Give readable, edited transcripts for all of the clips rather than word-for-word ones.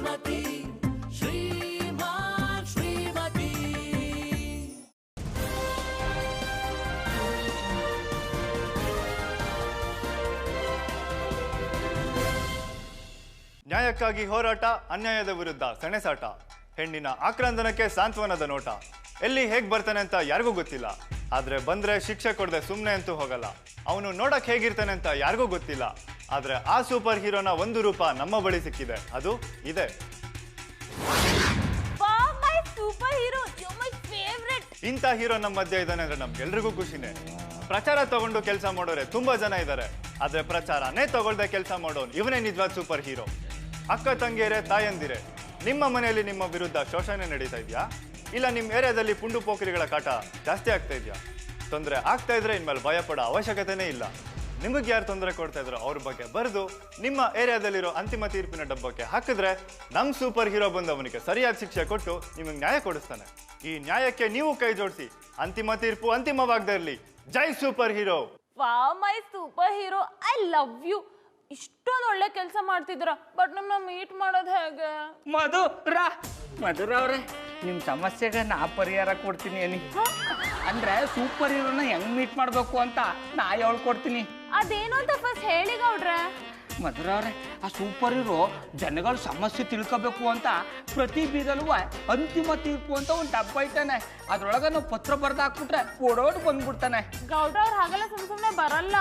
ಶ್ರೀಮತಿ ಶ್ರೀಮಾನ್ ಶ್ರೀಮತಿ. ನ್ಯಾಯಕ್ಕಾಗಿ ಹೋರಾಟ, ಅನ್ಯಾಯದ ವಿರುದ್ಧ ಸೆಣಸಾಟ, ಹೆಣ್ಣಿನ ಆಕ್ರಂದನಕ್ಕೆ ಸಾಂತ್ವನದ ನೋಟ. ಎಲ್ಲಿ ಹೇಗ್ ಬರ್ತಾನೆ ಅಂತ ಯಾರಿಗೂ ಗೊತ್ತಿಲ್ಲ, ಆದ್ರೆ ಬಂದ್ರೆ ಶಿಕ್ಷೆ ಕೊಡದೆ ಸುಮ್ಮನೆ ಅಂತೂ ಹೋಗಲ್ಲ. ಅವನು ನೋಡಕ್ ಹೇಗಿರ್ತಾನೆ ಅಂತ ಯಾರಿಗೂ ಗೊತ್ತಿಲ್ಲ, ಆದ್ರೆ ಆ ಸೂಪರ್ ಹೀರೋನ ಒಂದು ರೂಪ ನಮ್ಮ ಬಳಿ ಸಿಕ್ಕಿದೆ, ಅದು ಇದೆ. ಇಂಥ ಹೀರೋ ನಮ್ಮ ಮಧ್ಯೆ ಇದ್ದಾನೆ ಅಂದ್ರೆ ನಮ್ಗೆಲ್ರಿಗೂ ಖುಷಿನೇ. ಪ್ರಚಾರ ತಗೊಂಡು ಕೆಲಸ ಮಾಡೋರೆ ತುಂಬಾ ಜನ ಇದ್ದಾರೆ, ಆದ್ರೆ ಪ್ರಚಾರನೇ ತಗೊಳ್ದೆ ಕೆಲಸ ಮಾಡೋನು ಇವನೇ ನಿಜವಾದ ಸೂಪರ್ ಹೀರೋ. ಅಕ್ಕ ತಂಗಿಯರೇ, ತಾಯಂದಿರೇ, ನಿಮ್ಮ ಮನೆಯಲ್ಲಿ ನಿಮ್ಮ ವಿರುದ್ಧ ಶೋಷಣೆ ನಡೀತಾ ಇದೆಯಾ? ಇಲ್ಲ ನಿಮ್ಮ ಏರಿಯಾದಲ್ಲಿ ಪುಂಡು ಪೋಖರಿಗಳ ಕಾಟ ಜಾಸ್ತಿ ಆಗ್ತಾ ಇದೆಯಾ? ತೊಂದರೆ ಆಗ್ತಾ ಇದ್ರೆ ಇನ್ಮೇಲೆ ಭಯ ಪಡೋ ಅವಶ್ಯಕತೆನೇ ಇಲ್ಲ. ನಿಮಗೆ ಯಾರು ತೊಂದರೆ ಕೊಡ್ತಾ ಇದ್ರು ಅವ್ರ ಬಗ್ಗೆ ಬರೆದು ನಿಮ್ಮ ಏರಿಯಾದಲ್ಲಿರೋ ಅಂತಿಮ ತೀರ್ಪಿನ ಡಬ್ಬಕ್ಕೆ ಹಾಕಿದ್ರೆ ನಮ್ಮ ಸೂಪರ್ ಹೀರೋ ಬಂದು ಅವನಿಗೆ ಸರಿಯಾದ ಶಿಕ್ಷೆ ಕೊಟ್ಟು ನಿಮಗೆ ನ್ಯಾಯ ಕೊಡಿಸ್ತಾನೆ. ಈ ನ್ಯಾಯಕ್ಕೆ ನೀವು ಕೈ ಜೋಡಿಸಿ ಅಂತಿಮ ತೀರ್ಪು ಅಂತಿಮವಾಗದೇ ಇರಲಿ. ಜೈ superhero. Wow my superhero, I love you. ಇಷ್ಟೊಂದು ಒಳ್ಳೆ ಕೆಲಸ ಮಾಡ್ತಿದ್ರ, ಬಟ್ ನಮ್ಮನ್ನ ಮೀಟ್ ಮಾಡೋದು ಹೇಗೆ? ಮಧುರ ಅವ್ರೆ, ನಿಮ್ಮ ಸಮಸ್ಯೆಗೆ ನಾ ಪರಿಹಾರ ಕೊಡ್ತೀನಿ ಅನ್ನಿ. ಅಂದ್ರೆ ಸೂಪರ್ ಹೀರೋನ ಹೆಂಗ್ ಮೀಟ್ ಮಾಡ್ಬೇಕು ಅಂತ ನಾ ಹೇಳ್ಕೊಡ್ತೀನಿ. ಅದೇನು ಅಂತ ಫಸ್ಟ್ ಹೇಳಿ ಗೌಡ್ರೆ. ಮಧುರ ಅವ್ರೆ, ಆ ಸೂಪರ್ ಹೀರೋ ಜನಗಳ ಸಮಸ್ಯೆ ತಿಳ್ಕೋಬೇಕು ಅಂತ ಪ್ರತಿ ಬೀರಲ್ಲೂ ಅಂತಿಮ ತೀರ್ಪು ಅಂತ ಒಂದು ಡಬ್ಬ ಇಟ್ಟಾನೆ. ಅದ್ರೊಳಗ ನಾವು ಪತ್ರ ಬರ್ದು ಹಾಕ್ಬಿಟ್ರೆ ಓಡೋಡ್ ಬಂದ್ಬಿಡ್ತಾನೆ. ಗೌಡ್ರ ಅವ್ರು ಹಾಗೆಲ್ಲ ಸುಮ್ಮನೆ ಬರಲ್ಲ.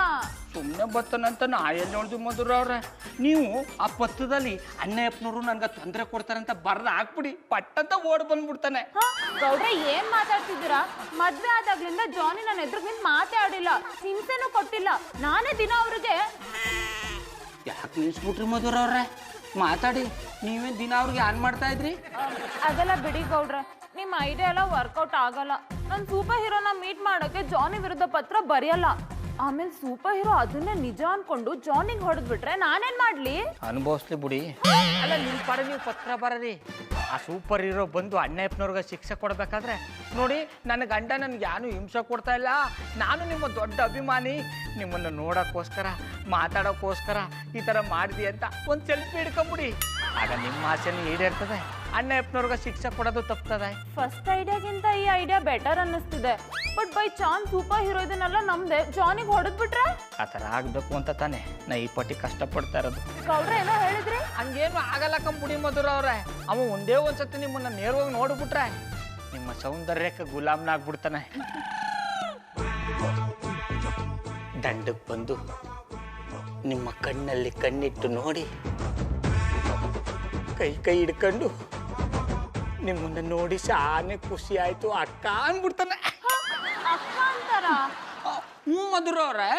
ಸುಮ್ಮನೆ ಬರ್ತಾನಂತ ನಾ ಎಲ್ಲಿ ನೋಡಿದ್ವಿ ಮಧುರ ಅವ್ರೆ. ನೀವು ಆ ಪತ್ರದಲ್ಲಿ ಅಣ್ಣಯ್ಯಪ್ಪನವರು ನನ್ಗೆ ತೊಂದರೆ ಕೊಡ್ತಾರಂತ ಬರ್ದು ಹಾಕ್ಬಿಡಿ, ಪಟ್ಟಂತ ಓಡ್ ಬಂದ್ಬಿಡ್ತಾನೆ. ಗೌಡ್ರೆ ಏನ್ ಮಾತಾಡ್ತಿದ್ದೀರಾ? ಮದ್ವೆ ಆದಾಗ್ಲಿಂದ ಜಾನಿ ನನ್ನ ಎದುರು ನಿಂತು ಮಾತಾಡಿಲ್ಲ, ಹಿಂಸೆನೂ ಕೊಟ್ಟಿಲ್ಲ. ನಾನೇ ದಿನ ಅವ್ರಿಗೆ ಯಾಕೆ ನಿಲ್ಸ್ಬಿಟ್ರಿ ಮಧುರ ಅವ್ರೆ? ಮಾತಾಡಿ, ನೀವೇ ದಿನ ಅವ್ರಿಗೆ ಆನ್ ಮಾಡ್ತಾ ಇದ್ರಿ. ಅದೆಲ್ಲ ಬಿಡಿ ಗೌಡ್ರೆ, ನಿಮ್ಮ ಐಡಿಯಾ ಎಲ್ಲ ವರ್ಕೌಟ್ ಆಗಲ್ಲ. ನಾನು ಸೂಪರ್ ಹೀರೋನ ಮೀಟ್ ಮಾಡೋಕೆ ಜಾನಿ ವಿರುದ್ಧ ಪತ್ರ ಬರೆಯಲ್ಲ. ಆಮೇಲೆ ಸೂಪರ್ ಹೀರೋ ಅದನ್ನೇ ನಿಜ ಅನ್ಕೊಂಡು ಜಾನಿಗೆ ಹೊಡೆದ್ಬಿಟ್ರೆ ನಾನೇನ್ ಮಾಡ್ಲಿ? ಅನುಭವಿಸ್ಲಿ ಬಿಡಿ. ಅಲ್ಲ, ನಿಮ್ ಪರ ನೀವು ಪತ್ರ ಬರೀ. ಆ ಸೂಪರ್ ಹೀರೋ ಬಂದು ಅಣ್ಣಯ್ಯಪ್ಪನವ್ರಿಗೆ ಶಿಕ್ಷೆ ಕೊಡ್ಬೇಕಾದ್ರೆ, ನೋಡಿ ನನ್ನ ಗಂಡ ನನ್ಗೆ ಯಾನು ಹಿಂಸೆ ಕೊಡ್ತಾ ಇಲ್ಲ, ನಾನು ನಿಮ್ಮ ದೊಡ್ಡ ಅಭಿಮಾನಿ, ನಿಮ್ಮನ್ನು ನೋಡೋಕ್ಕೋಸ್ಕರ ಮಾತಾಡೋಕ್ಕೋಸ್ಕರ ಈ ಥರ ಮಾಡಿದಿ ಅಂತ ಒಂದು ಸೆಲ್ಫಿ ಹಿಡ್ಕೊಂಬಿಡಿ. ಆಗ ನಿಮ್ಮ ಆಸೆನೂ ಈಡೇರ್ತದೆ, ಅಣ್ಣಯ್ಯಪ್ಪನವ್ರಿಗೆ ಶಿಕ್ಷೆ ಕೊಡೋದು ತಪ್ತದೆ. ಫಸ್ಟ್ ಐಡಿಯಾಗಿಂತ ಈ ಐಡಿಯಾ ಬೆಟರ್ ಅನ್ನಿಸ್ತಿದೆ. But by chance super hero ಇದನ್ನೆಲ್ಲ ನಮ್ದೆ ಜಾನಿಗೆ ಹೊಡೆದ್ಬಿಟ್ರೆ? ಆ ಥರ ಆಗಬೇಕು ಅಂತ ತಾನೆ ನಾ ಈ ಪಟ್ಟಿ ಕಷ್ಟಪಡ್ತಾ ಇರೋದು. ಗೌಡ್ರೆ ಏನೋ ಹೇಳಿದ್ರಿ? ಹಂಗೇನು ಆಗಲ್ಲ ಕಂಪುಡಿ ಮಧುರ ಅವ್ರೆ. ಅವ ಒಂದೇ ಒಂದ್ಸತಿ ನಿಮ್ಮನ್ನ ನೇರವಾಗಿ ನೋಡ್ಬಿಟ್ರೆ ನಿಮ್ಮ ಸೌಂದರ್ಯಕ್ಕೆ ಗುಲಾಮ್ನಾಗ್ಬಿಡ್ತಾನೆ. ದಂಡಕ್ಕೆ ಬಂದು ನಿಮ್ಮ ಕಣ್ಣಲ್ಲಿ ಕಣ್ಣಿಟ್ಟು ನೋಡಿ ಕೈ ಕೈ ಹಿಡ್ಕೊಂಡು ನಿಮ್ಮನ್ನ ನೋಡಿ ಶಾನೆ ಖುಷಿ ಆಯ್ತು ಅಕ್ಕ ಅಂದ್ಬಿಡ್ತಾನೆ. ಅಕ್ಕ ಅಂತಾರ? ಹ್ಞೂ ಮಧುರ ಅವ್ರೆ,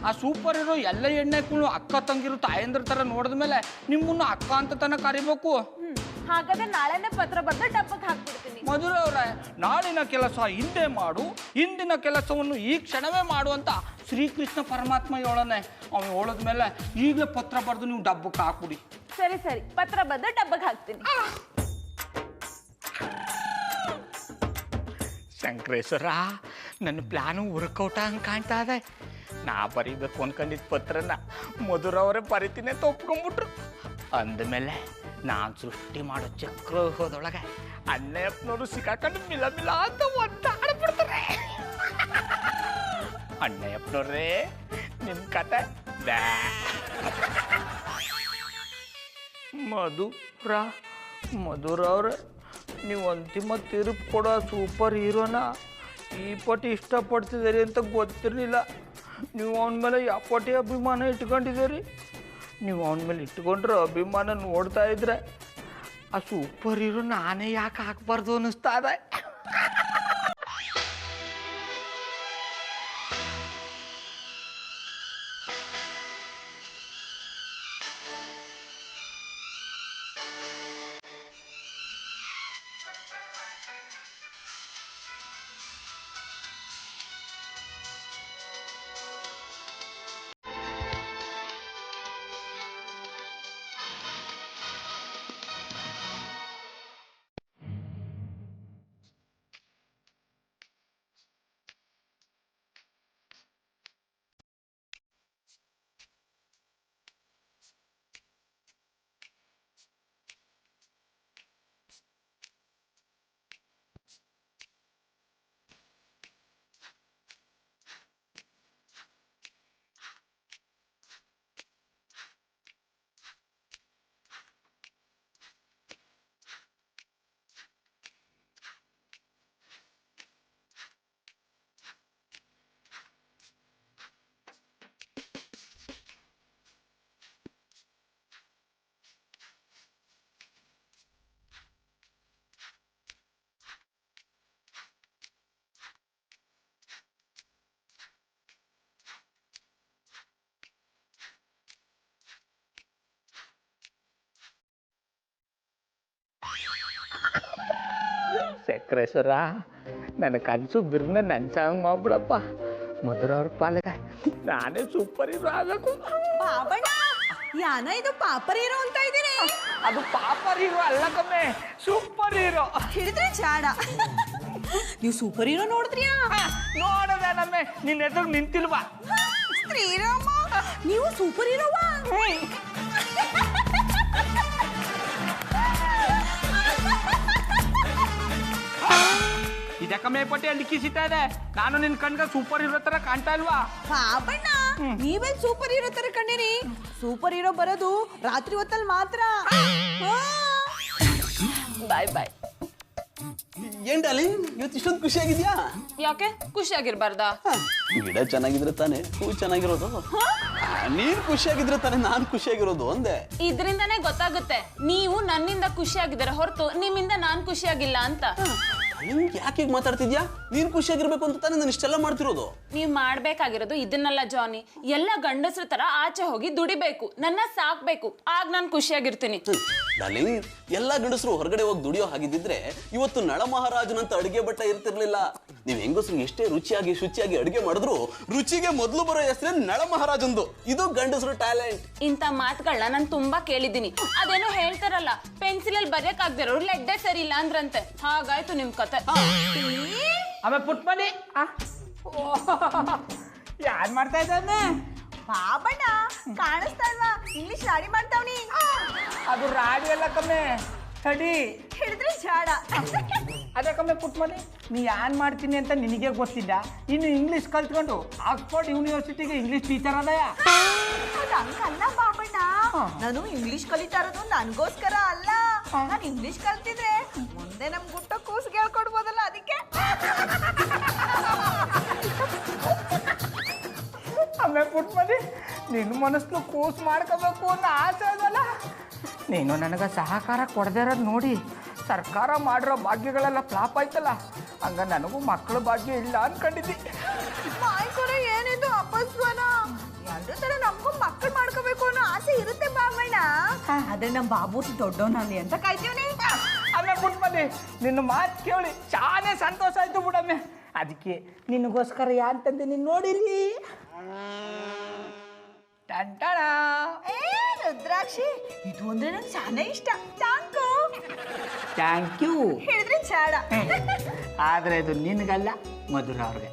ಆ ಸೂಪರ್ ಹೀರೋ ಎಲ್ಲ ಹೆಣ್ಣೆಕ್ಕೂ ಅಕ್ಕ ತಂಗಿರು ತಾಯಂದ್ರ ತರ ನೋಡಿದ್ಮೇಲೆ ನಿಮ್ಮನ್ನ ಅಕ್ಕ ಅಂತ ತನ ಕರಿಬೇಕು. ಹಾಗಾದ್ರೆ ನಾಳೆನೆ ಪತ್ರ ಬರೆದು ಡಬ್ಬಕ್ಕೆ ಹಾಕ್ಬಿಡ್ತೀನಿ. ಮಧುರ ಅವ್ರೆ, ನಾಳಿನ ಕೆಲಸ ಹಿಂದೆ ಮಾಡು, ಹಿಂದಿನ ಕೆಲಸವನ್ನು ಈ ಕ್ಷಣವೇ ಮಾಡು ಅಂತ ಶ್ರೀಕೃಷ್ಣ ಪರಮಾತ್ಮ ಹೇಳೋನೆ. ಅವ್ನು ಹೇಳದ್ಮೇಲೆ ಈಗಲೇ ಪತ್ರ ಬರೆದು ನೀವು ಡಬ್ಬಕ್ಕೆ ಹಾಕ್ಬಿಡಿ. ಸರಿ ಸರಿ, ಪತ್ರ ಬರೆದು ಡಬ್ಬಕ್ಕೆ ಹಾಕ್ತೀನಿ. ಶಂಕರೇಶ್ವರ, ನನ್ನ ಪ್ಲಾನು ವರ್ಕೌಟ್ ಹಂಗೆ ಕಾಣ್ತಾ ಇದೆ. ನಾ ಬರೀಬೇಕು ಅನ್ಕೊಂಡಿದ್ದ ಪತ್ರನ ಮಧುರ ಅವರೇ ಬರಿತೀನಿ ಅಂತ ಒಪ್ಕೊಂಡ್ಬಿಟ್ರು. ಅಂದಮೇಲೆ ನಾನು ಸೃಷ್ಟಿ ಮಾಡೋ ಚಕ್ರವ್ಯೂಹದೊಳಗೆ ಅಣ್ಣಯ್ಯಪ್ಪನವರು ಸಿಕ್ಕಾಕೊಂಡು ಮಿಲ ಮಿಲ ಅಂತ ಒದ್ದಾಡ್ಬಿಡ್ತಾರೆ. ಅಣ್ಣಯ್ಯಪ್ಪನವ್ರೇ, ನಿಮ್ಮ ಕತೆ ಮಧುರ ಅವ್ರೆ, ನೀವು ಅಂತಿಮ ತೀರ್ಪು ಕೊಡೋ ಸೂಪರ್ ಹೀರೋನ ಈ ಪಟ್ಟಿ ಇಷ್ಟಪಡ್ತಿದ್ದೀರಿ ಅಂತ ಗೊತ್ತಿರಲಿಲ್ಲ. ನೀವು ಅವನ ಮೇಲೆ ಯಾವ ಪಟ್ಟಿ ಅಭಿಮಾನ ಇಟ್ಕೊಂಡಿದ್ದೀರಿ. ನೀವು ಅವನ ಮೇಲೆ ಇಟ್ಕೊಂಡ್ರೆ ಅಭಿಮಾನ ನೋಡ್ತಾ ಇದ್ರೆ ಆ ಸೂಪರ್ ಹೀರೋ ನಾನೇ ಯಾಕೆ ಹಾಕ್ಬಾರ್ದು ಅನ್ನಿಸ್ತಾ ಇದೆ. ಸಕ್ರೇಶ್ವರ ನನ್ನ ಕನಸು ಬಿರ್ನ ನನ್ಸಂಗ್ ಮಾಡ್ಬಿಡಪ್ಪ. ಮಧುರವ್ರ ಪಾಲಿಗೆ ನಾನೇ ಸೂಪರ್ ಹೀರೋ ಆಗಬೇಕು. ಬಾಬಣ್ಣ ಯಾನ ಇದು ಪಾಪರ್ ಹೀರೋ ಅಂತ ಇದ್ದೀರಿ? ಅದು ಪಾಪರ್ ಹೀರೋ ಅಲ್ಲ ಕಮ್ಮೆ, ಸೂಪರ್ ಹೀರೋ. ಹಿಡಿದ್ರೆ ಚಾಡ. ನೀವು ಸೂಪರ್ ಹೀರೋ ನೋಡಿದ್ರಿಯಾ? ನೋಡದೆ ನಮ್ಮೆ, ನಿನ್ನ ಎದುರು ನಿಂತಿಲ್ವಾ? ಶ್ರೀರಾಮ, ನೀವು ಸೂಪರ್ ಹೀರೋವಾ? ಇದಕ್ಕಮ್ಮೆ ಪಟ್ಟಿ ಅಲ್ಲಿ ಕಿಸಿತಾ ಇದೆ. ನಾನು ನಿನ್ ಕಣ್ಗ ಸೂಪರ್ ಹೀರೋ ತರ ಕಾಣ್ತಾ ಇಲ್ವಾ? ಬಾಬಣ್ಣ ನೀವೆಲ್ ಸೂಪರ್ ಹೀರೋ ತರ ಕಂಡಿರಿ? ಸೂಪರ್ ಹೀರೋ ಬರೋದು ರಾತ್ರಿ ಹೊತ್ತಲ್ಲಿ ಮಾತ್ರ. ಬಾಯ್ ಬಾಯ್. ಏನ್ ಡಾರ್ಲಿಂಗ್ ಇವತ್ತು ಇಷ್ಟೊಂದು ಖುಷಿಯಾಗಿದ್ಯಾ? ಯಾಕೆ ಖುಷಿಯಾಗಿರ್ಬಾರ್ದಾ? ಗಿಡ ಚೆನ್ನಾಗಿದ್ರೆ ತಾನೆ ಹೂ ಚೆನ್ನಾಗಿರೋದು. ನೀನ್ ಖುಷಿಯಾಗಿದ್ರೆ ತಾನೆ ನಾನ್ ಖುಷಿಯಾಗಿರೋದು ಅಂದೆ. ಇದ್ರಿಂದಾನೇ ಗೊತ್ತಾಗುತ್ತೆ ನೀವು ನನ್ನಿಂದ ಖುಷಿಯಾಗಿದ್ದೀರ ಹೊರತು ನಿಮ್ಮಿಂದ ನಾನ್ ಖುಷಿಯಾಗಿಲ್ಲ ಅಂತ. ನಿಮ್ಗೆ ಯಾಕೆ ಹೀಗೆ ಮಾತಾಡ್ತಿದ್ಯಾ? ನೀನ್ ಖುಷಿಯಾಗಿರ್ಬೇಕು ಅಂತ ತಾನೆ ನಾನು ಇಷ್ಟೆಲ್ಲ ಮಾಡ್ತಿರೋದು. ನೀವ್ ಮಾಡ್ಬೇಕಾಗಿರೋದು ಇದನ್ನಲ್ಲ ಜಾನಿ. ಎಲ್ಲ ಗಂಡಸ್ರ ತರ ಆಚೆ ಹೋಗಿ ದುಡಿಬೇಕು, ನನ್ನ ಸಾಕ್ಬೇಕು, ಆಗ ನಾನ್ ಖುಷಿಯಾಗಿರ್ತೀನಿ. ಡಾರ್ಲಿಂಗ್ ಎಲ್ಲಾ ಗಂಡಸರು ಹೊರಗಡೆ ಹೋಗಿ ದುಡಿಯೋ ಹಾಗಿದ್ದಿದ್ರೆ ಇವತ್ತು ನಳ ಮಹಾರಾಜನಂತ ಅಡಿಗೆ ಬಟ್ಟ ಇರ್ತಿರ್ಲಿಲ್ಲ. ನೀವ್ ಹೆಂಗಸರು ಎಷ್ಟೇ ರುಚಿಯಾಗಿ ಶುಚಿಯಾಗಿ ಅಡಿಗೆ ಮಾಡಿದ್ರು ರುಚಿಗೆ ಮೊದಲು ಬರೋ ಹೆಸರೇ ನಳ ಮಹಾರಾಜಂದು. ಇದು ಗಂಡಸರು ಟ್ಯಾಲೆಂಟ್. ಇಂಥ ಮಾತುಗಳನ್ನ ನಾನು ತುಂಬಾ ಕೇಳಿದ್ದೀನಿ. ಅದೇನೋ ಹೇಳ್ತಾರಲ್ಲ, ಪೆನ್ಸಿಲ್ ಅಲ್ಲಿ ಬರೆಯಕ್ ಆಗ್ದಿರೋರು ಲೆಡ್ಡೆ ಸರಿ ಇಲ್ಲ ಅಂದ್ರಂತೆ. ಹಾಗಾಯ್ತು ನಿಮ್ ಕತೆ. ಆಮೇಲೆ ಪುಟ್ಮನಿ ಯಾರು ಮಾಡ್ತಾ ಇದ್ದಾನೆ? ಬಾಬಣ್ಣ ಕಾಣಿಸ್ತಾ ಇಲ್ವಾ? ಇಂಗ್ಲಿಷ್ ರಾಡಿ ಮಾಡ್ತಾವ್ನಿ. ಅದು ರಾಡಿ ಎಲ್ಲ ಕಮ್ಮೆ, ತಡಿ. ಹಿಡಿದ್ರೆ ಚಾಡ. ಅದೇ ಕಮ್ಮೆ ಪುಟ್ಮನಿ, ನೀ ಏನ್ ಮಾಡ್ತೀನಿ ಅಂತ ನಿನಗೆ ಗೊತ್ತಿಲ್ಲ. ಇನ್ನು ಇಂಗ್ಲಿಷ್ ಕಲ್ತ್ಕೊಂಡು ಆಕ್ಸ್ಫರ್ಡ್ ಯೂನಿವರ್ಸಿಟಿಗೆ ಇಂಗ್ಲಿಷ್ ಟೀಚರ್ ಅದಯಾ? ಹಂಗಲ್ಲ ಬಾಬಣ್ಣ, ನಾನು ಇಂಗ್ಲಿಷ್ ಕಲಿತಾ ಇರೋದು ನನ್ಗೋಸ್ಕರ ಅಲ್ಲ. ನಾನು ಇಂಗ್ಲಿಷ್ ಕಲ್ತಿದ್ರೆ ಮುಂದೆ ನಮ್ ಗುಟ್ಟ ಕೂಸಿಗೆ ಹೇಳ್ಕೊಡ್ಬೋದಲ್ಲ, ಅದಕ್ಕೆ. ಆಮೇಲೆ ಪುಟ್ಮನಿ, ನಿನ್ನ ಮನಸ್ಸನ್ನು ಕೂಸ್ ಮಾಡ್ಕೋಬೇಕು ಅನ್ನೋ ಆಸೆ ಅದಲ್ಲ. ನೀನು ನನಗೆ ಸಹಕಾರ ಕೊಡದೇ ಇರೋದು ನೋಡಿ ಸರ್ಕಾರ ಮಾಡಿರೋ ಭಾಗ್ಯಗಳೆಲ್ಲ ಫ್ಲಾಪ್ ಆಯ್ತಲ್ಲ. ಹಂಗ ನನಗೂ ಮಕ್ಕಳ ಭಾಗ್ಯ ಇಲ್ಲ ಅನ್ಕೊಂಡಿದ್ದಿ. ಮಾಯ್ಕೊಡ ಏನಿದು ಅಪಸ್ವನ? ಎಲ್ರೂ ತರ ನಮಗೂ ಮಕ್ಕಳು ಮಾಡ್ಕೋಬೇಕು ಅನ್ನೋ ಆಸೆ ಇರುತ್ತೆ ಬಾಬಣ್ಣ. ಆದ್ರೆ ನಮ್ ಬಾಬು ದೊಡ್ಡವನಲ್ಲಿ ಅಂತ ಕಾಯ್ತೀವಿ. ಆಮೇಲೆ ಪುಟ್ಮನಿ, ನಿನ್ನ ಮಾತು ಕೇಳಿ ಚಾನೇ ಸಂತೋಷ ಆಯ್ತು ಬಿಡಮ್ಮೆ. ಅದಕ್ಕೆ ನಿನಗೋಸ್ಕರ ಯಾನ್ ತಂದೆ ನೀನು ನೋಡಿಲಿ. ಟಂಟಣ. ರುದ್ರಾಕ್ಷಿ, ಇದು ಅಂದ್ರೆ ನಂಗೆ ಶಾನೆ ಇಷ್ಟ. Thank you. ಹೇಳಿದ್ರೆ ಚಾಡ. ಆದ್ರೆ ಇದು ನಿನಗಲ್ಲ, ಮಧುರ ಅವ್ರಿಗೆ.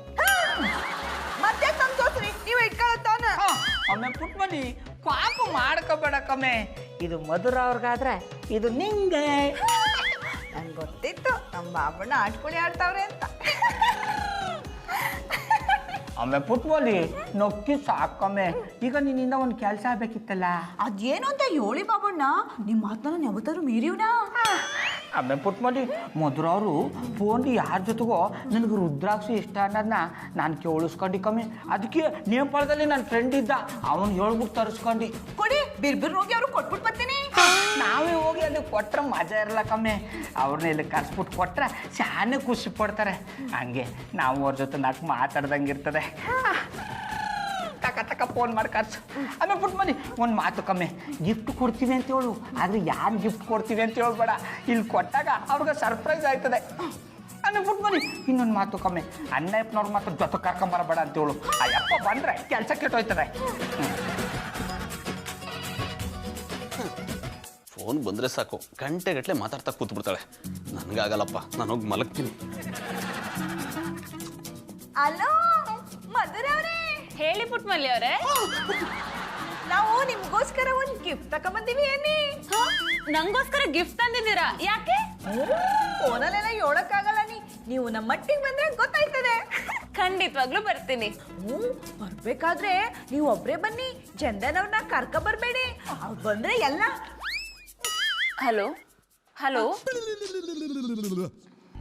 ಮತ್ತೆ ಸಂತೋಷ್ರಿ, ನೀವು ಇಟ್ಕೊಳತ್ತಾನ. ಒಮ್ಮೆ ಪುಟ್ಮನಿ ಪಾಪ ಮಾಡ್ಕೋಬೇಡ ಕಮ್ಮೆ. ಇದು ಮಧುರ ಅವ್ರಿಗಾದ್ರೆ ಇದು ನಿಂಗೆ. ನಂಗೆ ಗೊತ್ತಿತ್ತು ನಮ್ಮ ಬಾಬಣ್ಣ ಆಟ್ಕೊಳ್ಳಿ ಆಡ್ತಾವ್ರೆ ಅಂತ. ಆಮೇಲೆ ಪುಟ್ಮನಿ ನೊಕ್ಕಿ ಸಾಕಮ್ಮೆ. ಈಗ ನಿನ್ನಿಂದ ಒಂದು ಕೆಲಸ ಆಗ್ಬೇಕಿತ್ತಲ್ಲ. ಅದೇನು ಅಂತ ಹೇಳಿ ಬಾಬಣ್ಣ, ನಿಮ್ಮ ಮಾತನ್ನ ಯಾವತ್ತಾದ್ರು ಮೀರಿವ್ನಾ? ಆಮೇಲೆ ಪುಟ್ಮನಿ, ಮಧುರ ಅವರು ಫೋನ್ ಯಾರ ಜೊತೆಗೋ ನನಗೆ ರುದ್ರಾಕ್ಷಿ ಇಷ್ಟ ಅನ್ನೋದನ್ನ ನಾನು ಕೇಳಿಸ್ಕೊಂಡು ಕಮ್ಮಿ. ಅದಕ್ಕೆ ನೇಪಾಳದಲ್ಲಿ ನನ್ನ ಫ್ರೆಂಡ್ ಇದ್ದ, ಅವನು ಹೇಳ್ಬಿಟ್ಟು ತರಿಸ್ಕೊಂಡು. ಕೊಡಿ, ಬಿರ್ಬಿರ್ ಹೋಗಿ ಅವ್ರು ಕೊಟ್ಬಿಟ್ಟು ಬರ್ತೀನಿ. ನಾವೇ ಹೋಗಿ ಅಲ್ಲಿ ಕೊಟ್ರೆ ಮಜಾ ಇರಲ್ಲ ಕಮ್ಮಿ. ಅವ್ರನ್ನ ಇಲ್ಲಿ ಕರ್ಸ್ಬಿಟ್ಟು ಕೊಟ್ರೆ ಶಾನೆ ಖುಷಿ ಪಡ್ತಾರೆ. ಹಂಗೆ ನಾವು ಅವ್ರ ಜೊತೆ ನಾಲ್ಕು ಮಾತಾಡ್ದಂಗೆ ಇರ್ತದೆ. ಟಕ ಫೋನ್ ಮಾಡಿ ಕರ್ಸು. ಆಮೇಲೆ ಪುಟ್ಮನಿ ಒಂದು ಮಾತು ಕಮ್ಮಿ, ಗಿಫ್ಟ್ ಕೊಡ್ತೀವಿ ಅಂತ ಹೇಳು. ಆದರೆ ಯಾರು ಗಿಫ್ಟ್ ಕೊಡ್ತೀವಿ ಅಂತ ಹೇಳ್ಬೇಡ. ಇಲ್ಲಿ ಕೊಟ್ಟಾಗ ಅವ್ರಿಗೆ ಸರ್ಪ್ರೈಸ್ ಆಯ್ತದೆ. ಆಮೇಲೆ ಪುಟ್ಮನಿ ಇನ್ನೊಂದು ಮಾತು ಕಮ್ಮಿ, ಅಣ್ಣಪ್ಪನವ್ರ ಮಾತು ಜೊತೆ ಕರ್ಕೊಂಬರಬೇಡ ಅಂತ ಹೇಳು. ಅಯ್ಯಪ್ಪ ಬಂದರೆ ಕೆಲಸ ಕೆಟ್ಟೋಯ್ತದೆ. ಫೋನ್ ಬಂದ್ರೆ ಸಾಕು ಗಂಟೆಗಟ್ಟಲೆ ಮಾತಾಡ್ತಾ ಕೂತ್ಬಿಡ್ತಾಳೆ. ನನ್ಗಾಗಲ್ಲಪ್ಪ, ನಾನು ಹೋಗಿ ಮಲಗ್ತೀನಿ. ಅಲೋ ಮಧುರ ಅವರೇ. ಹೇಳಿ ಪುಟ್ಮಲ್ಲಿ ಅವರೇ. ನಾವು ನಿಮ್ಗೋಸ್ಕರ ಒಂದು ಗಿಫ್ಟ್ ತಗೊಂಬಂದಿವಿ. ಏನಿ ನಂಗೋಸ್ಕರ ಗಿಫ್ಟ್ ತಂದಿದ್ದೀರಾ? ಯಾಕೆ? ಫೋನಲ್ಲೆಲ್ಲ ಹೇಳಕ್ಕಾಗಲ್ಲ. ನೀವು ನಮ್ಮ ಮಟ್ಟಿಗೆ ಬಂದ್ರೆ ಗೊತ್ತಾಯ್ತದೆ. ಖಂಡಿತವಾಗ್ಲೂ ಬರ್ತೀನಿ. ಬರ್ಬೇಕಾದ್ರೆ ನೀವು ಒಬ್ರೇ ಬನ್ನಿ, ಚಂದನವ್ರನ್ನ ಕರ್ಕ ಬರ್ಬೇಡಿ. ಅವ್ರು ಬಂದ್ರೆ ಎಲ್ಲ. Hello hello.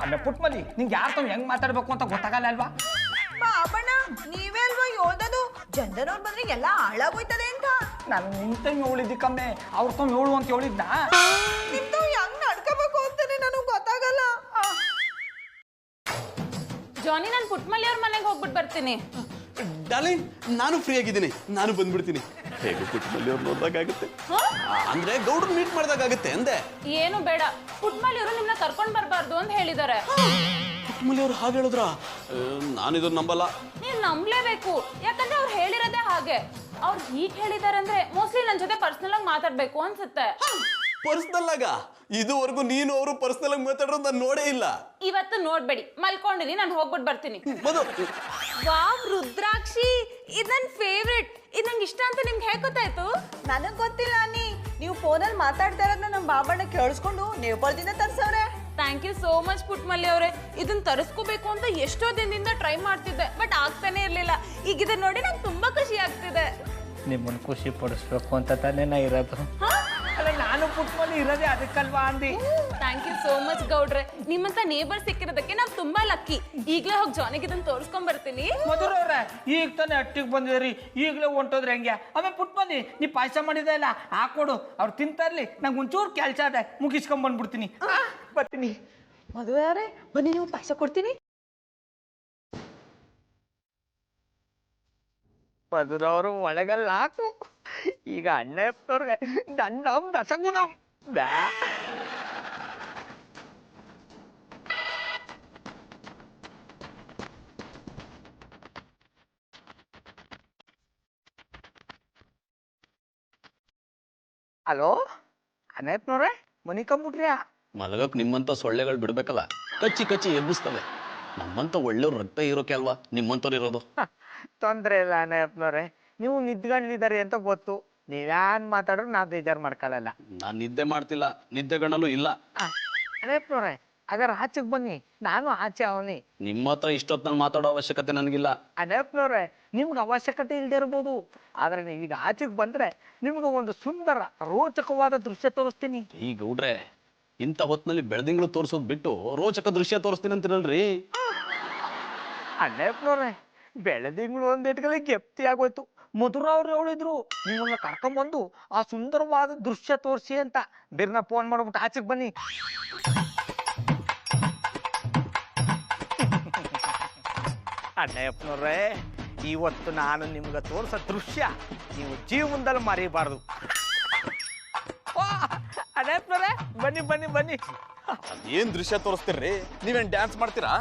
ಆಮೇಲೆ ಪುಟ್ಮನಿ, ನಿಂಗೆ ಯಾರು ತಾವು ಹೆಂಗೆ ಮಾತಾಡ್ಬೇಕು ಅಂತ ಗೊತ್ತಾಗಲ್ಲ ಅಲ್ವಾ? ಬಾಬಣ್ಣ ನೀವೇ ಅಲ್ವಾ ಯೋದದು, ಚಂದನವ್ರು ಬಂದ್ರೆ ಎಲ್ಲ ಹಾಳಾಗೋಯ್ತದೆ ಅಂತ. ನಾನು ನಿಂತಂಗೆ ಹೇಳಿದ್ದಿ ಕಮ್ಮೆ, ಅವ್ರ ತಾವು ಹೇಳು ಅಂತ ಹೇಳಿದ್ನ. ನಿಮ್ದು ಹೆಂಗ್ ನಡ್ಕೋಬೇಕು ಅಂತಾನೆ ನನಗೆ ಗೊತ್ತಾಗಲ್ಲ. ಜಾನಿ, ನಾನು ಪುಟ್ಮಲ್ಲಿ ಅವ್ರ ಮನೆಗೆ ಹೋಗ್ಬಿಟ್ಟು ಬರ್ತೀನಿ. ಡಾರ್ಲಿಂಗ್ ನಾನು ಫ್ರೀ ಆಗಿದ್ದೀನಿ, ನಾನು ಬಂದ್ಬಿಡ್ತೀನಿ. ಹೇಗೂ ಪುಟ್ಟಮಲ್ಲಿ ಅವ್ರು ನೋಡ್ದಾಗುತ್ತೆ. ಅಂದ್ರೆ ಗೌಡ್ರು ಮೀಟ್ ಮಾಡ್ದಾಗುತ್ತೆ ಅಂದೆ. ಏನು ಬೇಡ, ಪುಟ್ಮಲ್ಲಿ ಅವರು ನಿಮ್ನ ಕರ್ಕೊಂಡ್ ಬರ್ಬಾರ್ದು ಅಂತ ಹೇಳಿದ್ದಾರೆ. ಪುಟ್ಟಮಲ್ಲಿ ಅವ್ರು ಹಾಗೆ ಹೇಳಿದ್ರ? ನಾನಿದನ್ನ ನಂಬಲ್ಲ. ನೀವ್ ನಂಬ್ಲೇಬೇಕು, ಯಾಕಂದ್ರೆ ಅವ್ರು ಹೇಳಿರೋದೇ ಹಾಗೆ. ಅವ್ರು ಹೀಗ್ ಹೇಳಿದಾರೆ ಅಂದ್ರೆ ಮೋಸ್ಟ್ಲಿ ನನ್ ಜೊತೆ ಪರ್ಸನಲ್ ಆಗಿ ಮಾತಾಡ್ಬೇಕು ಅನ್ಸುತ್ತೆ. ಪರ್ಸನಲ್ ಆಗ? ಇದುವರೆಗೂ ನೀನು ಅವರು ಪರ್ಸನಲ್ ಆಗಿ ಮಾತಾಡೋದು ನಾನು ನೋಡೇ ಇಲ್ಲ. ಇವತ್ತು ನೋಡ್ಬೇಡಿ, ಮಲ್ಕೊಂಡಿರಿ, ನಾನು ಹೋಗ್ಬಿಟ್ಟು ಬರ್ತೀನಿ. ವಾವ್ ರುದ್ರಾಕ್ಷಿ, ಇದ್ ನನ್ ಫೇವ್ರೆಟ್. ಇದ್ ನಂಗೆ ಇಷ್ಟ ಅಂತ ನಿಮ್ಗೆ ಹೇಗೆ ಗೊತ್ತಾಯ್ತು? ನನಗ್ ಗೊತ್ತಿಲ್ಲ ಅನ್ನಿ, ನೀವು ಫೋನಲ್ಲಿ ಮಾತಾಡ್ತಾ ಇರೋದನ್ನ ನಮ್ಮ ಬಾಬಣ್ಣ ಕೇಳಿಸ್ಕೊಂಡು ನೇಪಾಳದಿಂದ ತರ್ಸವ್ರೆ. ಥ್ಯಾಂಕ್ ಯು ಸೋ ಮಚ್ ಪುಟ್ಮಲ್ಲಿ ಅವರೇ. ಇದನ್ನ ತರಿಸ್ಕೋಬೇಕು ಅಂತ ಎಷ್ಟೋ ದಿನದಿಂದ ಟ್ರೈ ಮಾಡ್ತಿದ್ದೆ, ಬಟ್ ಆಗ್ತಾನೆ ಇರ್ಲಿಲ್ಲ. ಈಗ ಇದನ್ನ ನೋಡಿ ನಂಗೆ ತುಂಬಾ ಖುಷಿ ಆಗ್ತಿದೆ. ನಿಮ್ಮನ್ನು ಖುಷಿ ಪಡಿಸ್ಬೇಕು ಅಂತ ತಾನೇ ನಾ ಇರೋದು. ಅಲ್ಲ, ನಾನು ಪುಟ್ಮಲ್ಲಿ ಇರೋದೇ ಅದಕ್ಕಲ್ವಾ ಅಂದಿ. ಥ್ಯಾಂಕ್ ಯು ಸೋ ಮಚ್ ಗೌಡ್ರೆ, ನಿಮ್ಮಂತ ನೇಬರ್ ಸಿಕ್ಕಿರೋದಕ್ಕೆ ನಾವು ತುಂಬಾ ಲಕ್ಕಿ. ಈಗಲೇ ಹೋಗಿ ಜಾನಿಗೆ ಇದನ್ನ ತೋರಿಸ್ಕೊಂಡ್ ಬರ್ತೀನಿ. ಮಧುರವ್ರೆ, ಈಗ ತಾನೇ ಅಟ್ಟಿಗೆ ಬಂದಿದ್ರಿ, ಈಗಲೇ ಹೊಂಟೋದ್ರೆ ಹೆಂಗೆ? ಆಮೇಲೆ ಪುಟ್ಮಲ್ಲಿ ನೀ ಪಾಯಸ ಮಾಡಿದೆ ಇಲ್ಲ, ಹಾಕೊಡು, ಅವ್ರು ತಿಂತಾ ಇರ್ಲಿ. ನಂಗೆ ಒಂಚೂರು ಕೆಲಸ ಇದೆ, ಮುಗಿಸ್ಕೊಂಡ್ ಬಂದ್ಬಿಡ್ತೀನಿ. ಬರ್ತೀನಿ. ಮದುವೆ ಯಾರೇ ಬನ್ನಿ, ನೀವು ಪಾಯಸ ಕೊಡ್ತೀನಿ. ಮಧುರವರು ಒಳಗಲ್ಲ ಹಾಕು. ಈಗ ಅಣ್ಣಪ್ಪವ್ರಿಗೆ ದಂಡ ದಸಗುಣ ಬ್ಯಾ. ಹಲೋ ಅಣ್ಣಪ್ಪನವ್ರೆ, ಮನಿ ಕಂಬಿಟ್ರಿಯಾ? ಮಲಗಕ್ ನಿಮ್ಮಂತ ಸೊಳ್ಳೆಗಳು ಬಿಡ್ಬೇಕಲ್ಲ, ಕಚ್ಚಿ ಕಚ್ಚಿ ಎಬ್ಬಿಸ್ತವೆ. ನಮ್ಮಂತ ಒಳ್ಳೆಯವ್ರ ರಕ್ತ ಇರೋಕೆ ಅಲ್ವಾ ನಿಮ್ಮಂತವ್ರು ಇರೋದು. ತೊಂದ್ರೆ ಇಲ್ಲ ಅಣ್ಣಪ್ಪನವ್ರೆ, ನೀವು ನಿದ್ಕೊಂಡಿದ್ದಾರೆ ಅಂತ ಗೊತ್ತು. ನೀವ್ಯಾನ್ ಮಾತಾಡ್ರು ನಾ ಬೇಜಾರು ಮಾಡ್ಕೊಳ್ಳಲ್ಲ. ನಾನ್ ನಿದ್ದೆ ಮಾಡ್ತಿಲ್ಲ, ನಿದ್ದೆಗಣ್ಣಲ್ಲೂ ಇಲ್ಲ. ಅಣ್ಣಪ್ಪನವ್ರೆ, ಅದರ ಆಚೆಗೆ ಬನ್ನಿ, ನಾನು ಆಚೆ ಅವನಿ. ನಿಮ್ಮ ಹತ್ರ ಇಷ್ಟೊತ್ತಲ್ಲಿ ಮಾತಾಡೋ ಅವಶ್ಯಕತೆ ನನಗಿಲ್ಲ. ಅಣ್ಣಪ್ಪನವ್ರೆ, ನಿಮ್ಗೆ ಅವಶ್ಯಕತೆ ಇಲ್ಲದೆ ಇರ್ಬೋದು, ಆದ್ರೆ ನೀವೀಗ ಆಚೆಗೆ ಬಂದ್ರೆ ನಿಮ್ಗೆ ಒಂದು ಸುಂದರ ರೋಚಕವಾದ ದೃಶ್ಯ ತೋರಿಸ್ತೀನಿ. ಈ ಗೌಡ್ರೆ, ಇಂಥ ಹೊತ್ನಲ್ಲಿ ಬೆಳದಿಂಗಳು ತೋರಿಸೋದ್ ಬಿಟ್ಟು ರೋಚಕ ದೃಶ್ಯ ತೋರಿಸ್ತೀನಿ ಅಂತಿರಲ್ರಿ. ಅಣ್ಣಪ್ಪನವ್ರೆ, ಬೆಳೆದಿಂಗಳು ಒಂದಿಟ್ಗಳಲ್ಲಿ ಗೆಪ್ತಿ ಆಗೋಯ್ತು. ಮಧುರ ಅವ್ರು ಹೇಳಿದ್ರು ನಿಮ್ಮನ್ನ ಕರ್ಕೊಂಡ್ಬಂದು ಆ ಸುಂದರವಾದ ದೃಶ್ಯ ತೋರಿಸಿ ಅಂತ. ಬಿರ್ನ ಫೋನ್ ಮಾಡ್ಬಿಟ್ಟು ಆಚೆಗೆ ಬನ್ನಿ. ಅಣ್ಣಪ್ಪನವ್ರೆ, ಇವತ್ತು ನಾನು ನಿಮ್ಗೆ ತೋರಿಸೋ ದೃಶ್ಯ ನೀವು ಜೀವನದಲ್ಲಿ ಮರಿಬಾರ್ದು. ಅಣ್ಣಪ್ಪನವ್ರೆ, ಬನ್ನಿ ಬನ್ನಿ ಬನ್ನಿ. ಏನ್ ದೃಶ್ಯ ತೋರಿಸ್ತೀರ್ರಿ? ನೀವೇನ್ ಡ್ಯಾನ್ಸ್ ಮಾಡ್ತೀರಾ?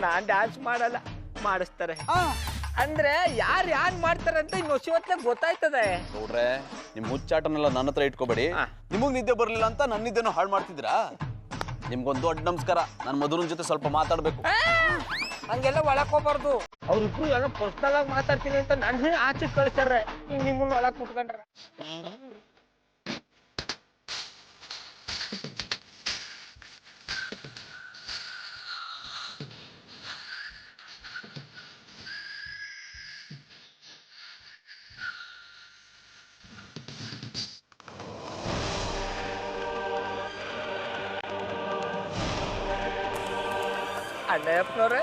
ನಾನ್ ಡ್ಯಾನ್ಸ್ ಮಾಡಲ್ಲ, ಮಾಡಿಸ್ತಾರೆ. ಅಂದ್ರೆ ಯಾರು ಮಾಡ್ತಾರೆ ಅಂತ ಇನ್ನು ಹೊಸವತ್ಲೆ ಗೊತ್ತಾಯ್ತದೆ. ನೋಡ್ರೆ, ನಿಮ್ ಹುಚ್ಚಾಟನೆಲ್ಲ ನನ್ನ ಹತ್ರ ಇಟ್ಕೋಬೇಡಿ. ನಿಮಗ್ ನಿದ್ದೆ ಬರ್ಲಿಲ್ಲ ಅಂತ ನನ್ನ ನಿದ್ದೆನೂ ಹಾಳು ಮಾಡ್ತಿದ್ದೀರಾ? ನಿಮ್ಗೊಂದು ದೊಡ್ಡ ನಮಸ್ಕಾರ. ನಾನು ಮಧುರನ್ ಜೊತೆ ಸ್ವಲ್ಪ ಮಾತಾಡ್ಬೇಕು. ಹಂಗೆಲ್ಲ ಒಳಕ್ ಹೋಗ್ಬಾರ್ದು. ಅವ್ರಿಬ್ರು ಎಲ್ಲ ಪರ್ಸನಲ್ ಆಗಿ ಮಾತಾಡ್ತೀನಿ ಅಂತ ನನ್ನ ಆಚೆ ಕಳಿಸ್ತಾರೆ. ನಿಮ್ಮನ್ನ ಒಳಕ್ ಕುಟ್ಕೊಂಡ್ರ. ಅಣ್ಣಪ್ಪನವ್ರೆ,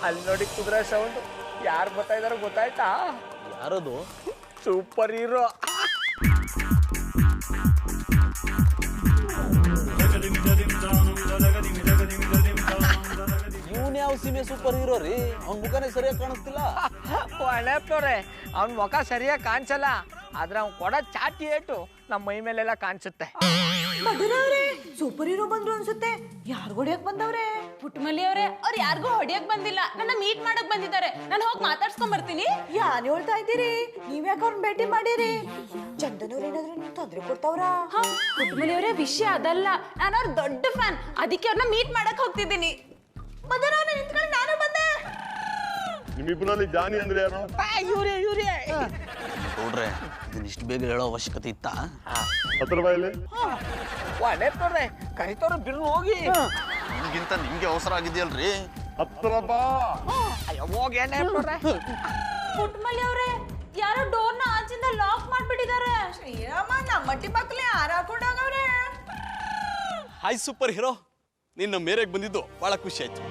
ಅಲ್ಲಿ ನೋಡಿ ಕುದುರೆ ಸೌಂಡ್. ಯಾರು ಬರ್ತಾ ಇದಾರೋ ಗೊತ್ತಾಯ್ತಾ? ಯಾರದು? Super hero. ಇವನ್ ಯಾವ ಸೀಮೆ ಸೂಪರ್ ಹೀರೋ ರೀ? ಅವ್ನ ಮುಖನೇ ಸರಿಯಾಗಿ ಕಾಣಿಸ್ತಿಲ್ಲ. ಅಣ್ಣಪ್ಪನವ್ರೆ, ಅವ್ನ ಮುಖ ಸರಿಯಾಗಿ ಕಾಣಿಸಲ್ಲ, ಆದ್ರೆ ಅವ್ನು ಕೊಡೋ ಚಾಟಿ ಏಟು ನಮ್ಮ ಮೈ ಮೇಲೆಲ್ಲ ಕಾಣಿಸುತ್ತೆ. ಮಧುರವ್ರೆ, ಸೂಪರ್ ಹೀರೋ ಬಂದ್ರು ಅನ್ಸುತ್ತೆ. ಯಾರು ಹೊಡಿಯಕ್ ಬಂದವ್ರೆ? ಪುಟ್ಮಲ್ಲಿ ಅವರೇ, ಅವ್ರು ಯಾರಿಗೂ ಹೊಡಿಯಕ್ ಬಂದಿಲ್ಲ, ನನ್ನ ಮೀಟ್ ಮಾಡಕ್ ಬಂದಿದ್ದಾರೆ. ನಾನು ಹೋಗಿ ಮಾತಾಡ್ಸ್ಕೊಂಡ್ ಬರ್ತೀನಿ. ಯಾನ್ ಹೇಳ್ತಾ ಇದ್ದೀರಿ? ನೀವ್ಯಾಕೆ ಅವ್ರನ್ನ ಭೇಟಿ ಮಾಡಿರಿ? ಚಂದನವ್ರು ಏನಾದ್ರು ನೀವು ತೊಂದ್ರೆ ಕೊಡ್ತಾವ್ರಾ? ಪುಟ್ಮಲ್ಲಿ ಅವರೇ, ವಿಷಯ ಅದಲ್ಲ, ನಾನು ಅವ್ರ ದೊಡ್ಡ ಫ್ಯಾನ್, ಅದಕ್ಕೆ ಅವ್ರನ್ನ ಮೀಟ್ ಮಾಡಕ್ ಹೋಗ್ತಿದ್ದೀನಿ. ಮಧುರವ್ರೆ, ನಿಂತ್ಕೊಂಡು ನಾನು ಬಂದೆ. ನಿಮ್ಮಿಬ್ಬರಲ್ಲಿ ಜಾನಿ ಅಂದ್ರೆ ಯಾರು? ಇವ್ರೇ ನೋಡ್ರೆ, ಇದನ್ನ ಇಷ್ಟು ಬೇಗ ಹೇಳೋ ಅವಶ್ಯಕತೆ ಇತ್ತಾ? ಹತ್ರ ಬಾಯಲ್ಲಿ ಅಣ್ಣಪ್ಪನವ್ರೆ, ಕರಿತವ್ರ ಬಿರು ಹೋಗಿ. ನಿಮ್ಗಿಂತ ನಿಮ್ಗೆ ಅವಸರ ಆಗಿದೆಯಲ್ರಿ. ಹತ್ರ ಬಾ. ಅಯ್ಯೋ ಹೋಗಿ ಅಣ್ಣಪ್ಪನವ್ರೆ. ಪುಟ್ಮಲ್ಲಿ ಅವರೇ, ಯಾರೋ ಡೋರ್ನ ಆಚಿಂದ ಲಾಕ್ ಮಾಡ್ಬಿಟ್ಟಿದ್ದಾರೆ. ಶ್ರೀರಾಮ, ನಮ್ಮಟ್ಟಿ ಮಕ್ಳೇ ಯಾರು ಹಾಕೊಂಡೋಗವ್ರೆ? ಹಾಯ್ ಸೂಪರ್ ಹೀರೋ, ನಿನ್ನ ಮೇರೆಗೆ ಬಂದಿದ್ದು ಬಹಳ ಖುಷಿ ಆಯ್ತು.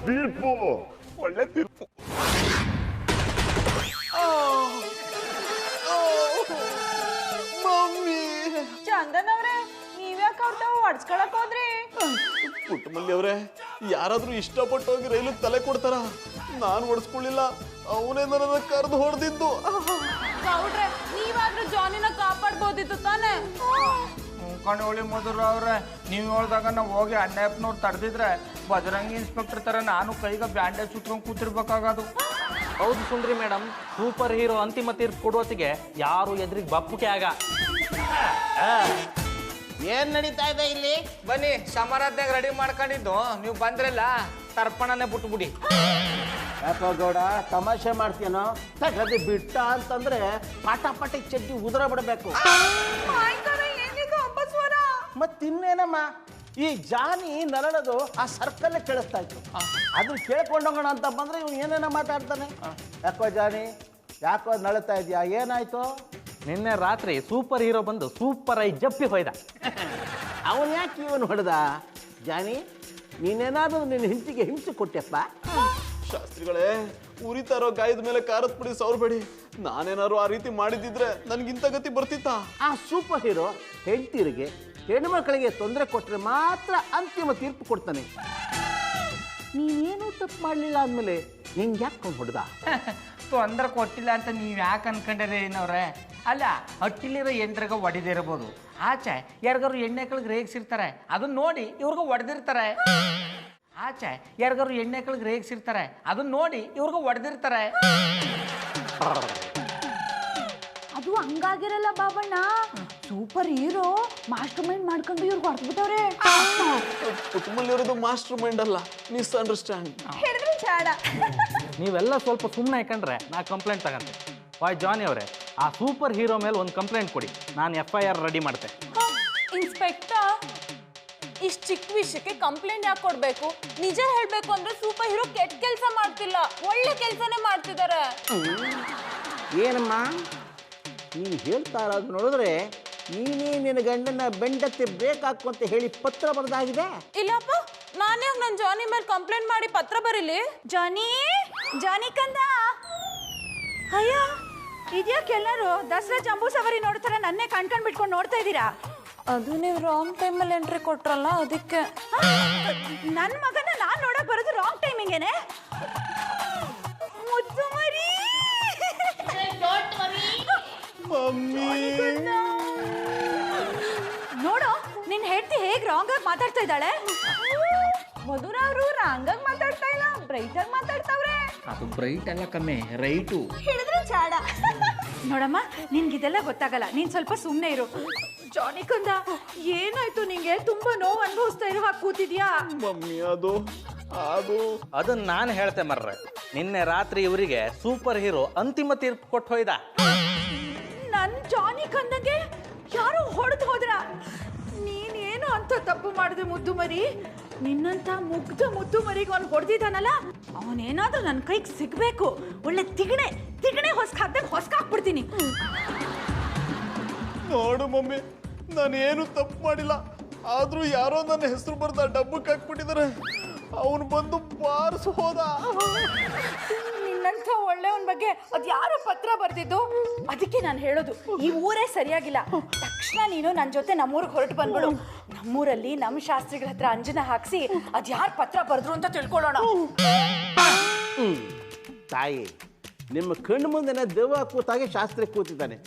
ತೀರ್ಪು ಒಳ್ಳೆ ತೀರ್ಪು. ಚಂದನ್ ಅವ್ರೆ ನೀವ್ಯಾಕೆ ಅವ್ರ ತಾವು ಹೊಡ್ಸ್ಕೊಳಕ್ ಹೋದ್ರಿ? ಪುಟ್ಟಮಲ್ಲಿ ಅವ್ರೆ, ಯಾರಾದ್ರೂ ಇಷ್ಟಪಟ್ಟು ಹೋಗಿ ರೈಲು ತಲೆ ಕೊಡ್ತಾರ? ನಾನು ಹೊಡ್ಸ್ಕೊಳ್ಳಿಲ್ಲ, ಅವನೇ ನನ್ನ ಕರೆದು ಹೊಡೆದಿದ್ದು. ಗೌಡ್ರೆ ನೀವಾದ್ರೂ ಜಾನಿನ ಕಾಪಾಡ್ಬೋದಿತ್ತು ತಾನೇ. ಕಣೋಳಿ ಮಧುರ ಅವ್ರೆ, ನೀವು ಹೇಳ್ದಾಗ ನಾವು ಹೋಗಿ ಅಣ್ಣಪ್ಪನವ್ರು ತಡೆದಿದ್ರೆ ಬಜರಂಗಿ ಇನ್ಸ್ಪೆಕ್ಟರ್ ತರ ನಾನು ಕೈಗೆ ಬ್ಯಾಂಡೇಜ್ ಸುತ್ಕೊಂಡು ಕೂತಿರ್ಬೇಕಾಗೋದು. ಹೌದು ಸುಂದ್ರಿ ಮೇಡಮ್, ಸೂಪರ್ ಹೀರೋ ಅಂತಿಮ ತೀರ್ಪು ಕೊಡೋತ್ತಿಗೆ ಯಾರು ಎದುರಿಗೆ ಬಪ್ಪುಕೆ ಆಗ. ಏನ್ ನಡೀತಾ ಇದೆ ಇಲ್ಲಿ? ಬನ್ನಿ, ಸಮಾರಾಧನೆಗೆ ರೆಡಿ ಮಾಡ್ಕೊಂಡಿದ್ದು ನೀವು ಬಂದ್ರಲ್ಲ, ತರ್ಪಣನೇ ಬಿಟ್ಬಿಡಿ. ಯಾಕೋ ಗೌಡ ತಮಾಷೆ ಮಾಡ್ತೀನೋ? ತಗದೆ ಬಿಟ್ಟ ಅಂತಂದ್ರೆ ಪಟಾಪಟಿ ಚಡ್ಡಿ ಉದುರ ಬಿಡಬೇಕು. ಮತ್ತಿನ್ನೇನಮ್ಮ, ಈ ಜಾನಿ ನರಳೋದು ಆ ಸರ್ಕಲ್ಲೇ ಕೇಳಿಸ್ತಾ ಇತ್ತು. ಅದನ್ನ ಕೇಳ್ಕೊಂಡೋಗೋಣ ಅಂತ ಬಂದ್ರೆ ಇವ್ನು ಏನೇನೋ ಮಾತಾಡ್ತಾನೆ. ಯಾಕೋ ಜಾನಿ, ಯಾಕೋ ನಳತಾ ಇದೆಯಾ? ಏನಾಯ್ತು? ನಿನ್ನೆ ರಾತ್ರಿ ಸೂಪರ್ ಹೀರೋ ಬಂದು ಸೂಪರ್ ಆಗಿ ಜಪ್ಪಿ ಹೋಯ್ದ. ಅವನ್ ಯಾಕೆ ಇವನು ಹೊಡೆದ? ಜಾನಿ, ನೀನೇನಾದ್ರೂ ನಿನ್ನ ಹಿಂಸಿಗೆ ಹಿಂಸೆ ಕೊಟ್ಟೆಪ್ಪ? ಶಾಸ್ತ್ರಿಗಳೇ, ಉರಿತಾ ಇರೋ ಗಾಯದ ಮೇಲೆ ಖಾರದ ಪುಡಿ ಸವರ್ಬೇಡಿ. ನಾನೇನಾದ್ರು ಆ ರೀತಿ ಮಾಡಿದ್ದಿದ್ರೆ ನನ್ಗಿಂತ ಗತಿ ಬರ್ತಿತ್ತಾ? ಆ ಸೂಪರ್ ಹೀರೋ ಹೆಂಡತಿಯರಿಗೆ, ಹೆಣ್ಮಕ್ಳಿಗೆ ತೊಂದರೆ ಕೊಟ್ಟರೆ ಮಾತ್ರ ಅಂತಿಮ ತೀರ್ಪು ಕೊಡ್ತಾನೆ. ನೀನೇನು ತಪ್ಪು ಮಾಡಲಿಲ್ಲ ಅಂದಮೇಲೆ ನಿಂಗೆ ಯಾಕೆ ಹೊಡೆದ? ತೊಂದರೆ ಕೊಟ್ಟಿಲ್ಲ ಅಂತ ನೀವು ಯಾಕೆ ಅನ್ಕೊಂಡ್ರೆ ಏನವ್ರೆ? ಅಲ್ಲ, ಹಟ್ಟಿಲಿರೋ ಯಂತ್ರಗ ಹೊಡೆದಿರ್ಬೋದು, ಆಚೆ ಯಾರಿಗಾರು ಎಣ್ಣೆಕಳಿಗೆ ರೇಗಿಸಿರ್ತಾರೆ, ಅದನ್ನ ನೋಡಿ ಇವ್ರಿಗೂ ಹೊಡೆದಿರ್ತಾರೆ. ಆಚೆ ಯಾರಿಗಾರು ಎಣ್ಣೆಕಳಿಗೆ ರೇಗಿಸಿರ್ತಾರೆ, ಅದನ್ನ ನೋಡಿ ಇವ್ರಿಗೂ ಹೊಡೆದಿರ್ತಾರೆ. ಅದು ಹಂಗಾಗಿರಲ್ಲ Babanna, superhero mastermind ಮಾಡ್ಕೊಂಡು ಇವ್ರಿಗೆ ಹೊಡೆದ್ಬಿಟ್ಟವ್ರೆ. ಕುಟುಂಬದಲ್ಲಿ ಇರೋದು ಮಾಸ್ಟರ್ ಮೈಂಡ್ ಅಲ್ಲ, ಮಿಸ್ಅಂಡರ್ಸ್ಟ್ಯಾಂಡ್. ಹೇಳಿದ್ರೆ ಚಾಡ. ನೀವೆಲ್ಲ ಸ್ವಲ್ಪ ಸುಮ್ಮನೆ ಹಾಕೊಂಡ್ರೆ ನಾ ಕಂಪ್ಲೇಂಟ್ ತಗಂತೆ. ವಾಯ್ ಜಾನಿ ಅವರೇ, ಆ ಸೂಪರ್ ಹೀರೋ ಮೇಲೆ ಒಂದು ಕಂಪ್ಲೇಂಟ್ ಕೊಡಿ, ನಾನು FIR ರೆಡಿ ಮಾಡ್ತೆ. ಇನ್ಸ್ಪೆಕ್ಟರ್, ಇಷ್ಟು ಚಿಕ್ಕ ವಿಷಯಕ್ಕೆ ಕಂಪ್ಲೇಂಟ್ ಯಾಕೆ ಕೊಡ್ಬೇಕು? ನಿಜ ಹೇಳ್ಬೇಕು ಅಂದ್ರೆ ಸೂಪರ್ ಹೀರೋ ಕೆಟ್ಟ ಕೆಲಸ ಮಾಡ್ತಿಲ್ಲ, ಒಳ್ಳೆ ಕೆಲಸನೇ ಮಾಡ್ತಿದ್ದಾರೆ. ಏನಮ್ಮ ನೀನು ಹೇಳ್ತಾ ಇರೋದು ನೋಡಿದ್ರೆ ನೀನೇ ನಿನ್ನ ಗಂಡನ ಬೆಂಡತ್ತೆ ಬ್ರೇಕ್ ಹಾಕು ಅಂತ ಹೇಳಿ ಪತ್ರ ಬರೆದಾಗಿದೆ. ಇಲ್ಲಪ್ಪ, ನಾನೇ ನನ್ನ ಜಾನಿ ಮೇಲೆ ಕಂಪ್ಲೇಂಟ್ ಮಾಡಿ ಪತ್ರ ಬರೀಲಿ? ಜಾನಿ, ಜಾನಿ ಕಂದ, ಅಯ್ಯ ಇದ್ಯಾಕೆ ಎಲ್ಲರೂ ದಸರಾ ಜಂಬೂ ಸವಾರಿ ನೋಡ್ತಾರೆ ನನ್ನೇ ಕಣ್ಕಂಡ್ ಬಿಟ್ಕೊಂಡು ನೋಡ್ತಾ ಇದ್ದೀರಾ? ಅದು ನೀವು ರಾಂಗ್ ಟೈಮಲ್ಲಿ ಎಂಟ್ರಿ ಕೊಟ್ರಲ್ಲ, ಅದಕ್ಕೆ. ನನ್ನ ಮಗನ ನಾನ್ ನೋಡಕ್ ಬರೋದು ರಾಂಗ್ ಟೈಮಿಂಗೇನೆ? ಮುದ್ದು ಮರಿ, ನೋಡು ನಿನ್ ಹೆಂಡತಿ ಹೇಗ್ ರಾಂಗ್ ಆಗಿ ಮಾತಾಡ್ತಾ ಇದ್ದಾಳೆ. ಮಧುರ ಅವರು ರಾಂಗ್ ಆಗಿ ಮಾತಾಡ್ತಾ ಇಲ್ಲ, ಬ್ರೈಟ್ ಆಗಿ ಮಾತಾಡ್ತಾವ್ರೆ. ಅದು ಬ್ರೈಟ್ ಅಲ್ಲ ಕಮ್ಮಿ, ರೈಟು. ಹೇಳಿದ್ರೆ ಚಾಡ. ನೋಡಮ್ಮ, ನಿನ್ಗಿದೆಲ್ಲ ಗೊತ್ತಾಗಲ್ಲ, ನೀನ್ ಸ್ವಲ್ಪ ಸುಮ್ಮನೆ ಇರು. ಜಾನಿ ಕಂದ, ಏನಾಯ್ತು ನಿಂಗೆ? ತುಂಬಾ ನೋವು ಅನುಭವಿಸ್ತಾ ಇರೋ ಹಾಗೆ ಕೂತಿದ್ಯಾ? ಮಮ್ಮಿ, ಅದು ಅದನ್ನ ನಾನು ಹೇಳ್ತೆ ಮರ್ರೆ. ನಿನ್ನೆ ರಾತ್ರಿ ಇವರಿಗೆ ಸೂಪರ್ ಹೀರೋ ಅಂತಿಮ ತೀರ್ಪು ಕೊಟ್ಟು ಹೋಯ್ದ. ನನ್ ಜಾನಿ ಕಂದಂಗೆ ಯಾರು ಹೊಡೆದು ಹೋದ್ರ? ನೀನೇನು ಅಂತ ತಪ್ಪು ಮಾಡಿದೆ ಮುದ್ದು ಮರಿ? ನಿನ್ನಂತ ಮುಗ್ಧ ಮುದ್ದು ಮರಿಗೆ ಅವ್ನು ಹೊಡೆದಿದ್ದಾನಲ್ಲ, ಅವನೇನಾದ್ರೂ ನನ್ನ ಕೈಗೆ ಸಿಗ್ಬೇಕು. ಒಳ್ಳೆ ತಿಗಣೆ ತಿಗಣೆ ಹೊಸ್ಕಾಕ್ಬಿಡ್ತೀನಿ. ನೋಡು ಮಮ್ಮಿ, ನಾನೇನು ತಪ್ಪು ಮಾಡಿಲ್ಲ, ಆದ್ರೂ ಯಾರೋ ನನ್ನ ಹೆಸರು ಬರ್ದ ಡಬ್ಬಕ್ಕೆ ಹಾಕ್ಬಿಟ್ಟಿದ್ದಾರೆ. ಅವನು ಬಂದು ಬಾರಿಸ್ ಹೋದ. ನಿನ್ನಂಥ ಒಳ್ಳೆಯವನ ಬಗ್ಗೆ ಅದು ಯಾರ ಪತ್ರ ಬರ್ದಿದ್ದು? ಅದಕ್ಕೆ ನಾನು ಹೇಳೋದು, ಈ ಊರೇ ಸರಿಯಾಗಿಲ್ಲ. ತಕ್ಷಣ ನೀನು ನನ್ನ ಜೊತೆ ನಮ್ಮೂರಿಗೆ ಹೊರಟು ಬಂದ್ಬಿಡು. ನಮ್ಮೂರಲ್ಲಿ ನಮ್ಮ ಶಾಸ್ತ್ರಿಗಳ ಹತ್ರ ಅಂಜನ ಹಾಕ್ಸಿ ಅದು ಯಾರು ಪತ್ರ ಬರೆದ್ರು ಅಂತ ತಿಳ್ಕೊಳ್ಳೋಣ. ತಾಯಿ, ನಿಮ್ಮ ಕಣ್ಣು ಮುಂದೆನೆ ದೆವ್ವ ಕೂತಾಗೆ ಶಾಸ್ತ್ರಿ ಕೂತಿದ್ದಾನೆ.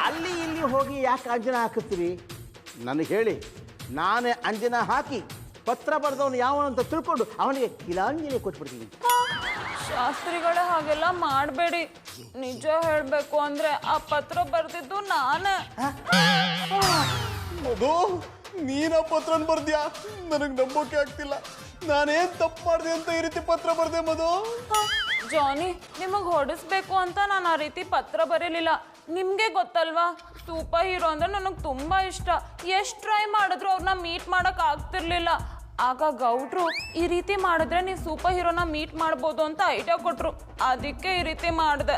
ಅಲ್ಲಿ ಇಲ್ಲಿ ಹೋಗಿ ಯಾಕೆ ಅಂಜನ ಹಾಕಿಸ್ತೀರಿ? ನನಗೆ ಹೇಳಿ, ನಾನೇ ಅಂಜನ ಹಾಕಿ ಪತ್ರ ಬರೆದವನು ಯಾವನು ಅಂತ ತಿಳ್ಕೊಂಡು ಅವನಿಗೆ ಕಿಲಾಂಜಲಿ ಕೊಟ್ಬಿಡ್ತೀನಿ. ಶಾಸ್ತ್ರಿಗಳೇ ಹಾಗೆಲ್ಲ ಮಾಡಬೇಡಿ. ನಿಜ ಹೇಳ್ಬೇಕು ಅಂದ್ರೆ ಆ ಪತ್ರ ಬರ್ದಿದ್ದು ನಾನೇ. ಅದು ನೀನ ಪತ್ರನ್ ಬರ್ದ್ಯಾ? ನನಗೆ ನಂಬೋಕೆ ಆಗ್ತಿಲ್ಲ. ನಾನೇನ್ ತಪ್ಪು ಮಾಡಿದೆ ಅಂತ ಈ ರೀತಿ ಪತ್ರ ಬರ್ದೆ ಮಧು? ಜಾನಿ, ನಿಮಗೆ ಹೊಡಿಸ್ಬೇಕು ಅಂತ ನಾನು ಆ ರೀತಿ ಪತ್ರ ಬರೀಲಿಲ್ಲ. ನಿಮಗೆ ಗೊತ್ತಲ್ವಾ, ಸೂಪರ್ ಹೀರೋ ಅಂದ್ರೆ ನನಗೆ ತುಂಬಾ ಇಷ್ಟ. ಎಷ್ಟು ಟ್ರೈ ಮಾಡಿದ್ರು ಅವ್ರನ್ನ ಮೀಟ್ ಮಾಡಕ್ ಆಗ್ತಿರ್ಲಿಲ್ಲ. ಆಗ ಗೌಡ್ರು ಈ ರೀತಿ ಮಾಡಿದ್ರೆ ನೀವು ಸೂಪರ್ ಹೀರೋನ ಮೀಟ್ ಮಾಡ್ಬೋದು ಅಂತ ಐಡಿಯಾ ಕೊಟ್ರು. ಅದಕ್ಕೆ ಈ ರೀತಿ ಮಾಡಿದೆ.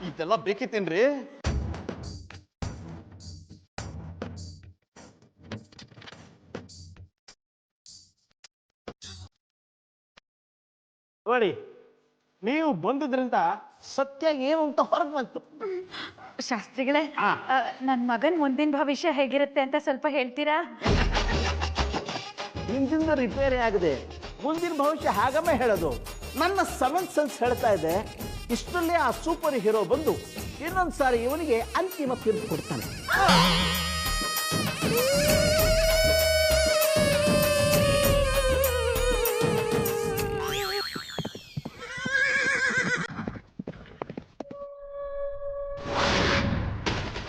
ಇದೆಲ್ಲ ಬೇಕಿತ್ತೇನ್ರಿ? ಮಾಡಿ ನೀವು ಬಂದಿದ್ರಿಂದ ಸತ್ಯ ಏನು ಅಂತ ಹೊರಗೆ ಬಂತು. ಶಾಸ್ತ್ರಿಗಳೇ, ನನ್ನ ಮಗನ್ ಮುಂದಿನ ಭವಿಷ್ಯ ಹೇಗಿರುತ್ತೆ ಅಂತ ಸ್ವಲ್ಪ ಹೇಳ್ತೀರಾ? ಹಿಂದಿಂದ ರಿಪೇರಿ ಆಗದೆ ಮುಂದಿನ ಭವಿಷ್ಯ ಹಾಗಮ್ಮೆ ಹೇಳೋದು. ನನ್ನ ಸೆವೆಂತ್ ಸೆನ್ಸ್ ಹೇಳ್ತಾ ಇದೆ, ಇಷ್ಟರಲ್ಲೇ ಆ ಸೂಪರ್ ಹೀರೋ ಬಂದು ಇನ್ನೊಂದು ಸಾರಿ ಇವನಿಗೆ ಅಂತಿಮ ತೀರ್ಪು ಕೊಡ್ತಾನೆ.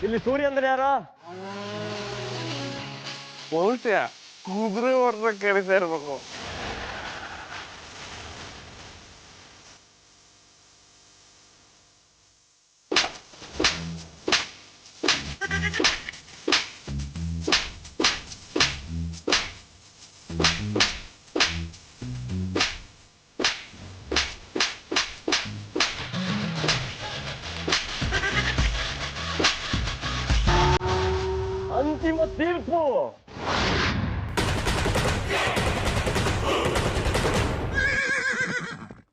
ಇಲ್ಲಿ ಸೂರ್ಯ ಅಂದ್ರೆ ಯಾರು? ಬಹುಶಃ ಕುದುರೆ ವರ್ಷ ಕರೀತಾ ಇರ್ಬೇಕು. ಅಂತಿಮ ತೀರ್ಪು